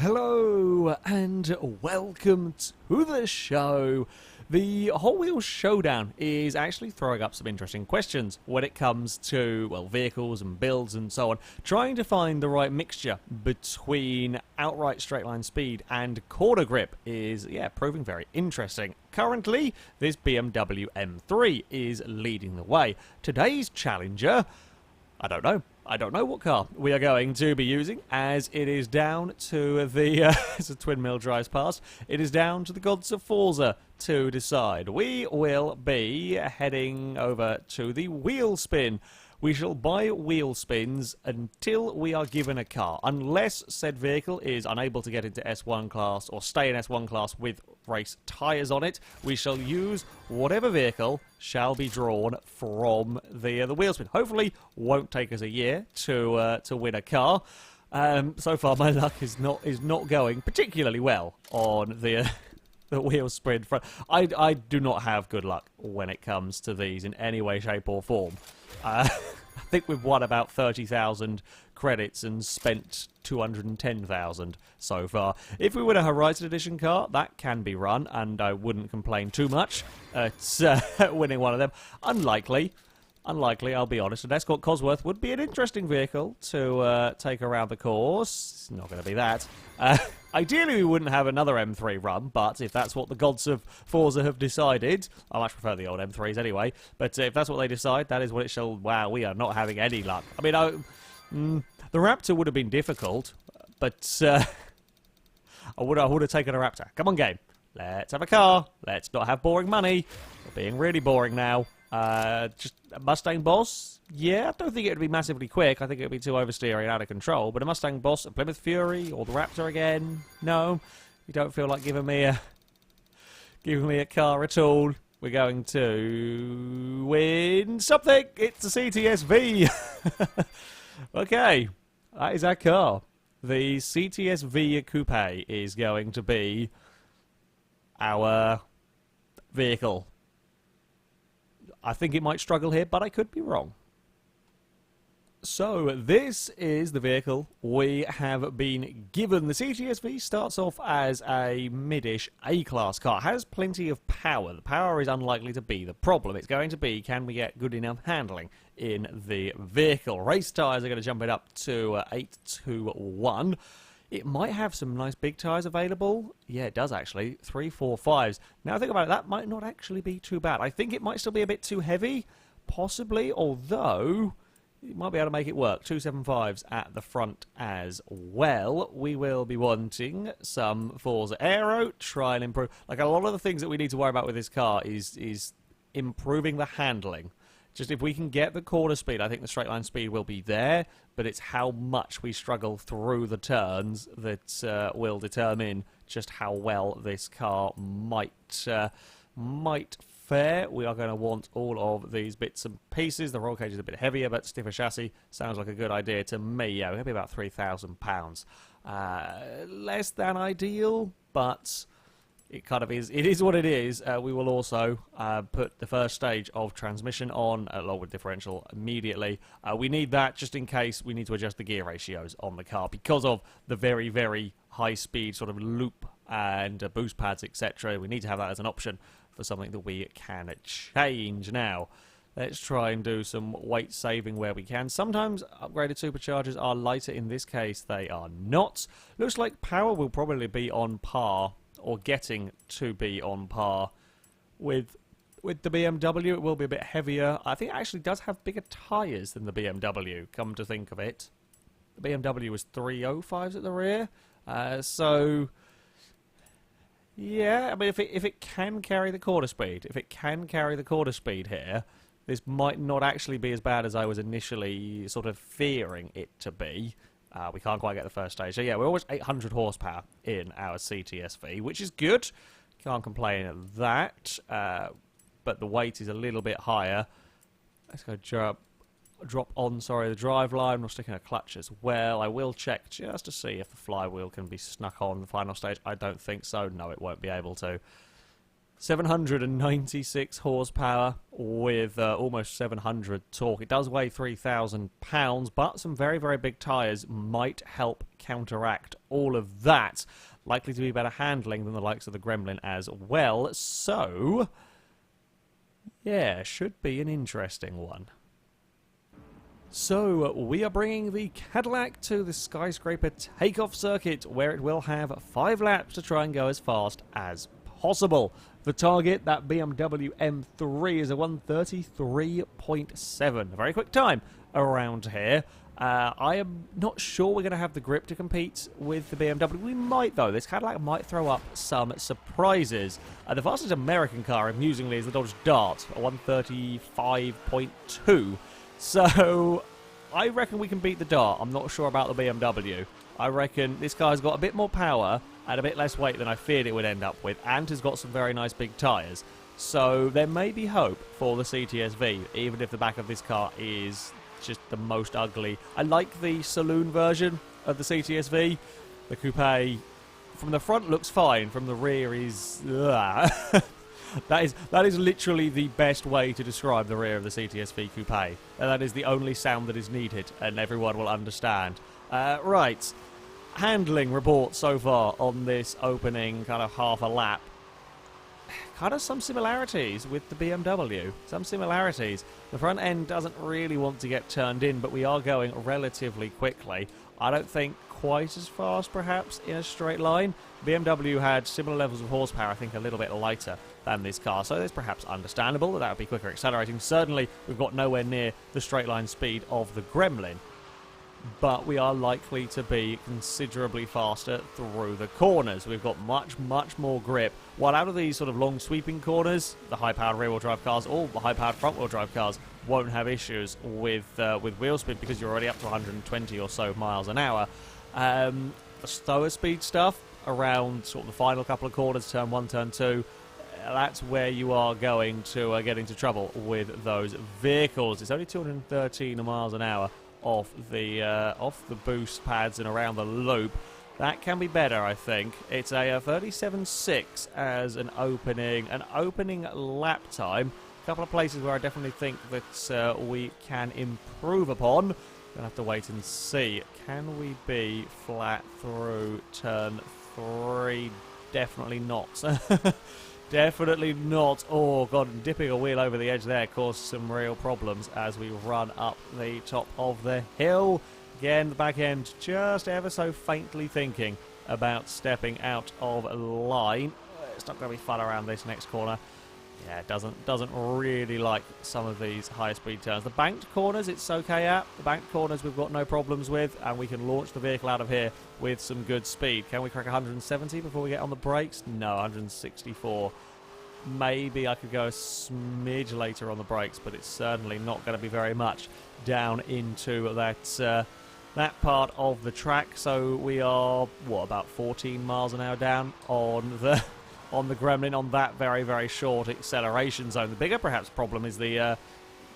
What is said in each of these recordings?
Hello and welcome to the show. The Hot Wheels Showdown is actually throwing up some interesting questions when it comes to, well, vehicles and builds and so on. Trying to find the right mixture between outright straight line speed and corner grip is, proving very interesting. Currently, this BMW M3 is leading the way. Today's challenger, I don't know what car we are going to be using, as it is down to the, as a twin mill drives past, it is down to the gods of Forza to decide. We will be heading over to the Wheelspin. We shall buy wheel spins until we are given a car, unless said vehicle is unable to get into S1 class or stay in S1 class with race tyres on it. We shall use whatever vehicle shall be drawn from the Wheelspin. Hopefully, won't take us a year to win a car. So far, my luck is not going particularly well on the Wheelspin front. I do not have good luck when it comes to these in any way, shape, or form. I think we've won about 30,000 credits and spent 210,000 so far. If we win a Horizon Edition car, that can be run, and I wouldn't complain too much at winning one of them. Unlikely, I'll be honest. An Escort Cosworth would be an interesting vehicle to take around the course. It's not going to be that. Ideally, we wouldn't have another M3 run, but if that's what the gods of Forza have decided, I much prefer the old M3s anyway, but if that's what they decide, that is what it shall. Wow, we are not having any luck. I mean, the Raptor would have been difficult, but I would have taken a Raptor. Come on, game. Let's have a car. Let's not have boring money. We're being really boring now. Just a Mustang Boss? Yeah, I don't think it would be massively quick. I think it would be too oversteery and out of control. But a Mustang Boss, a Plymouth Fury, or the Raptor again? No, you don't feel like giving me a car at all. We're going to win something. It's a cts-v. Okay, that is our car. The cts-v Coupe is going to be our vehicle. I think it might struggle here, but I could be wrong. So, this is the vehicle we have been given. The cts-v starts off as a mid-ish A-class car. It has plenty of power. The power is unlikely to be the problem. It's going to be, can we get good enough handling in the vehicle? Race tyres are going to jump it up to 821. It might have some nice big tyres available. Yeah, it does actually. 3, 4, 5s. Now, think about it. That might not actually be too bad. I think it might still be a bit too heavy, possibly, although it might be able to make it work. 275s at the front as well. We will be wanting some Forza Aero. Try and improve. Like, a lot of the things that we need to worry about with this car is improving the handling. Just if we can get the corner speed, I think the straight line speed will be there, but it's how much we struggle through the turns that will determine just how well this car might fare. We are going to want all of these bits and pieces. The roll cage is a bit heavier, but stiffer chassis sounds like a good idea to me. Yeah, it'll be about £3,000. Less than ideal, but it kind of is. It is what it is. We will also put the first stage of transmission on, along with differential immediately. We need that just in case we need to adjust the gear ratios on the car because of the very, very high speed sort of loop and boost pads, etc. We need to have that as an option for something that we can change. Now, let's try and do some weight saving where we can. Sometimes upgraded superchargers are lighter. In this case, they are not. Looks like power will probably be on par, or getting to be on par with the BMW. It will be a bit heavier. I think it actually does have bigger tyres than the BMW, come to think of it. The BMW was 305s at the rear. So, yeah, I mean, if it can carry the quarter speed, here, this might not actually be as bad as I was initially sort of fearing it to be. We can't quite get the first stage. So yeah, we're almost 800 horsepower in our cts-v, which is good. Can't complain at that. But the weight is a little bit higher. Let's go drop on, the drive line. We're sticking a clutch as well. I will check just to see if the flywheel can be snuck on the final stage. I don't think so. No, it won't be able to. 796 horsepower with almost 700 torque. It does weigh 3,000 pounds, but some very, very big tyres might help counteract all of that. Likely to be better handling than the likes of the Gremlin as well. So, yeah, should be an interesting one. So, we are bringing the Cadillac to the skyscraper takeoff circuit, where it will have 5 laps to try and go as fast as possible. The target, that BMW M3, is a 1:33.7. A very quick time around here. I am not sure we're going to have the grip to compete with the BMW. We might, though. This Cadillac might throw up some surprises. The fastest American car, amusingly, is the Dodge Dart, a 1:35.2. So, I reckon we can beat the Dart. I'm not sure about the BMW. I reckon this car's got a bit more power and a bit less weight than I feared it would end up with, and has got some very nice big tyres. So there may be hope for the cts-v, even if the back of this car is just the most ugly. I like the saloon version of the cts-v. The coupe from the front looks fine, from the rear is... That is literally the best way to describe the rear of the cts-v coupe. And that is the only sound that is needed, and everyone will understand. Right. Handling report so far on this opening kind of half a lap. Kind of some similarities with the BMW. Some similarities. The front end doesn't really want to get turned in, but we are going relatively quickly. I don't think quite as fast, perhaps, in a straight line. BMW had similar levels of horsepower, I think a little bit lighter than this car, so it's perhaps understandable that would be quicker accelerating. Certainly, we've got nowhere near the straight line speed of the Gremlin, but we are likely to be considerably faster through the corners. We've got much, much more grip. While out of these sort of long sweeping corners, the high-powered rear-wheel drive cars, or the high-powered front-wheel drive cars, won't have issues with Wheelspin, because you're already up to 120 or so miles an hour. The slower speed stuff around sort of the final couple of corners, turn 1, turn 2, that's where you are going to get into trouble with those vehicles. It's only 213 miles an hour off the boost pads and around the loop. That can be better, I think. It's a 37.6 as an opening lap time. A couple of places where I definitely think that we can improve upon. Gonna have to wait and see. Can we be flat through turn 3? Definitely not. Definitely not. Oh, God, dipping a wheel over the edge there caused some real problems as we run up the top of the hill. Again, the back end just ever so faintly thinking about stepping out of line. It's not going to be fun around this next corner. Yeah, it doesn't really like some of these higher speed turns. The banked corners, it's okay at. The banked corners we've got no problems with, and we can launch the vehicle out of here with some good speed. Can we crack 170 before we get on the brakes? No, 164. Maybe I could go a smidge later on the brakes, but it's certainly not going to be very much down into that part of the track. So we are, what, about 14 miles an hour down on the Gremlin, on that very, very short acceleration zone. The bigger, perhaps, problem is the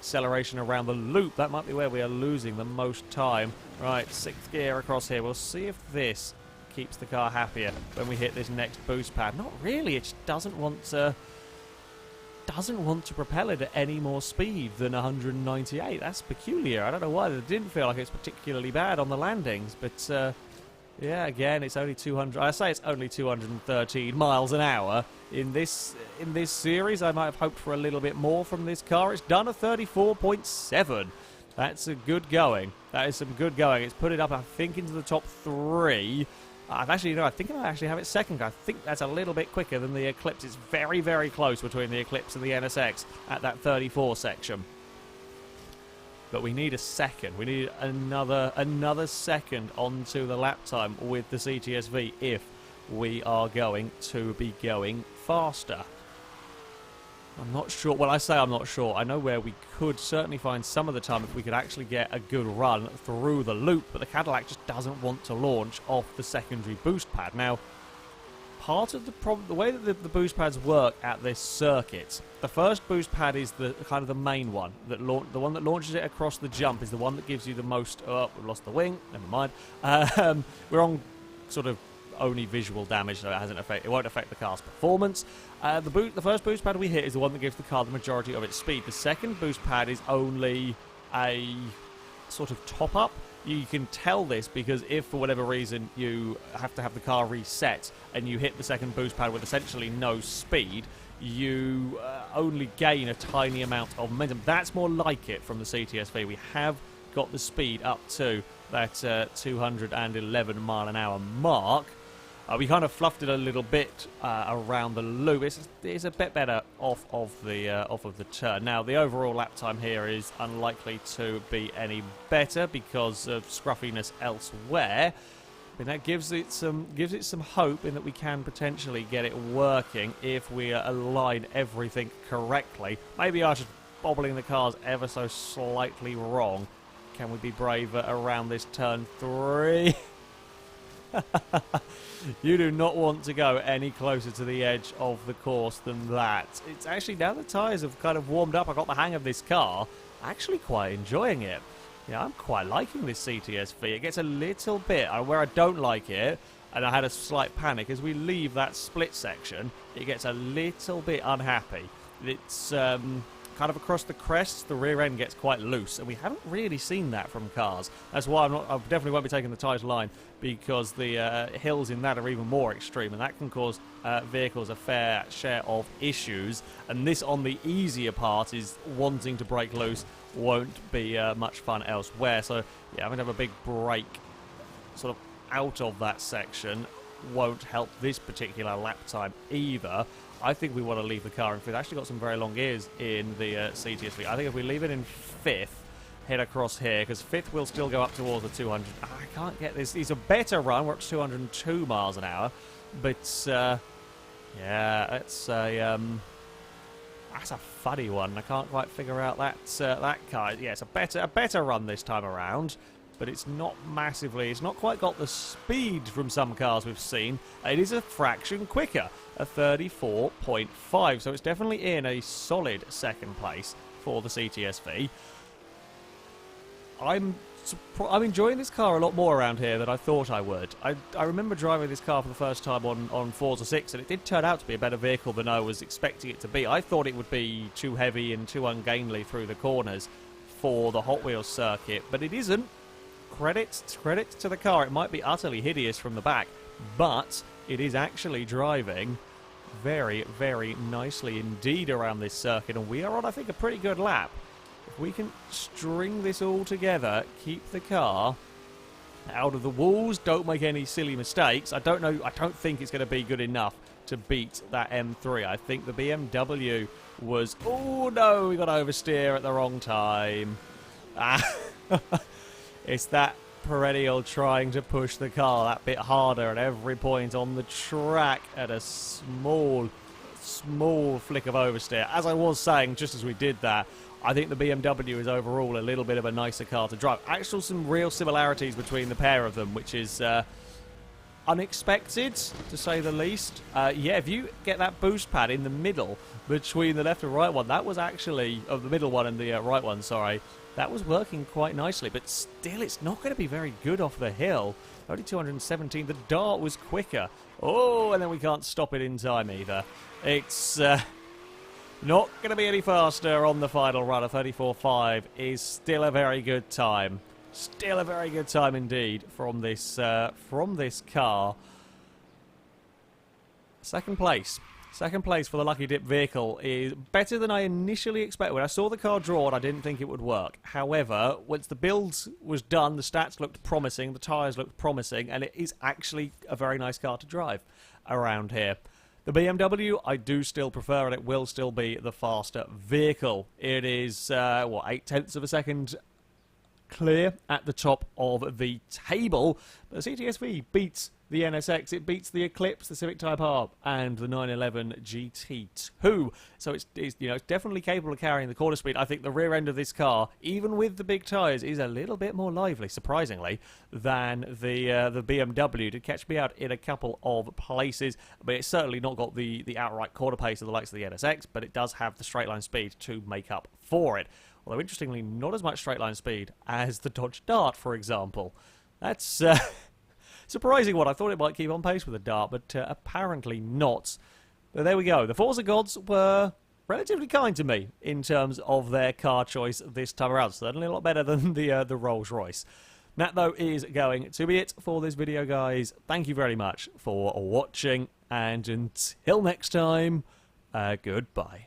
acceleration around the loop. That might be where we are losing the most time. Right, 6th gear across here. We'll see if this keeps the car happier when we hit this next boost pad. Not really. It just doesn't want to propel it at any more speed than 198. That's peculiar. I don't know why. It didn't feel like it's particularly bad on the landings, but yeah, again, it's only 200. I say it's only 213 miles an hour. In this series, I might have hoped for a little bit more from this car. It's done a 34.7. That's a good going. That is some good going. It's put it up, I think, into the top 3. I think I actually have it second. I think that's a little bit quicker than the Eclipse. It's very, very close between the Eclipse and the NSX at that 34 section. But we need a second. We need another second onto the lap time with the cts-v if we are going to be going faster. I'm not sure. Well, I say I'm not sure. I know where we could certainly find some of the time if we could actually get a good run through the loop, but the Cadillac just doesn't want to launch off the secondary boost pad. Now, part of the problem, the way that the boost pads work at this circuit, the first boost pad is the kind of the main one. The one that launches it across the jump is the one that gives you the most... Oh, we've lost the wing. Never mind. We're on sort of only visual damage, so it won't affect the car's performance. The first boost pad we hit is the one that gives the car the majority of its speed. The second boost pad is only a sort of top-up. You can tell this because if, for whatever reason, you have to have the car reset and you hit the second boost pad with essentially no speed, you only gain a tiny amount of momentum. That's more like it from the cts-v. We have got the speed up to that 211 mile an hour mark. We kind of fluffed it a little bit around the loop. It's a bit better off of the turn. Now, the overall lap time here is unlikely to be any better because of scruffiness elsewhere. But that gives it some hope in that we can potentially get it working if we align everything correctly. Maybe I was just bobbling the cars ever so slightly wrong. Can we be braver around this turn 3? You do not want to go any closer to the edge of the course than that. It's actually, now the tyres have kind of warmed up, I got the hang of this car, actually quite enjoying it. Yeah, I'm quite liking this cts-v. It gets a little bit, where I don't like it, and I had a slight panic, as we leave that split section, it gets a little bit unhappy. It's kind of across the crest, the rear end gets quite loose, and we haven't really seen that from cars. That's why I definitely won't be taking the tyres line, because the hills in that are even more extreme, and that can cause vehicles a fair share of issues. And this, on the easier part, is wanting to break loose, won't be much fun elsewhere. So yeah, I'm going to have a big break sort of out of that section. Won't help this particular lap time either. I think we want to leave the car in fifth. Actually got some very long gears in the cts-v. I think if we leave it in fifth, head across here, because fifth will still go up towards the 200. I can't get this. It's a better run. We're at 202 miles an hour. But, yeah, that's a funny one. I can't quite figure out that car. Yeah, it's a better run this time around. But it's not massively, it's not quite got the speed from some cars we've seen. It is a fraction quicker, a 34.5, so it's definitely in a solid second place for the cts-v. I'm enjoying this car a lot more around here than I thought I would. I remember driving this car for the first time on Forza 6, and it did turn out to be a better vehicle than I was expecting it to be. I thought it would be too heavy and too ungainly through the corners for the Hot Wheels circuit, but it isn't. Credit to the car. It might be utterly hideous from the back, but it is actually driving very, very nicely indeed around this circuit, and we are on, I think, a pretty good lap. If we can string this all together, keep the car out of the walls, don't make any silly mistakes. I don't think it's going to be good enough to beat that M3. I think the BMW was... Oh no, we got to oversteer at the wrong time. It's that perennial trying to push the car that bit harder at every point on the track at a small flick of oversteer. As I was saying, just as we did that, I think the BMW is overall a little bit of a nicer car to drive. Actually, some real similarities between the pair of them, which is unexpected, to say the least. Yeah, if you get that boost pad in the middle between the left and right one, that was actually, of the middle one and the right one, sorry, that was working quite nicely, but still it's not going to be very good off the hill. Only 217. The dart was quicker. Oh, and then we can't stop it in time either. It's not going to be any faster on the final run. A 34.5 is still a very good time. Still a very good time indeed from this car. Second place. Second place for the Lucky Dip vehicle is better than I initially expected. When I saw the car drawn, I didn't think it would work. However, once the build was done, the stats looked promising, the tyres looked promising, and it is actually a very nice car to drive around here. The BMW, I do still prefer, and it will still be the faster vehicle. It is, 0.8 of a second clear at the top of the table. The cts-v beats the NSX, it beats the Eclipse, the Civic Type R, and the 911 GT2. So it's definitely capable of carrying the quarter speed. I think the rear end of this car, even with the big tyres, is a little bit more lively, surprisingly, than the BMW. Did catch me out in a couple of places, but it's certainly not got the outright quarter pace of the likes of the NSX, but it does have the straight line speed to make up for it. Although, interestingly, not as much straight line speed as the Dodge Dart, for example. That's Surprising one. I thought it might keep on pace with the Dart, but apparently not. But there we go. The Forza gods were relatively kind to me in terms of their car choice this time around. Certainly a lot better than the Rolls-Royce. That, though, is going to be it for this video, guys. Thank you very much for watching, and until next time, goodbye.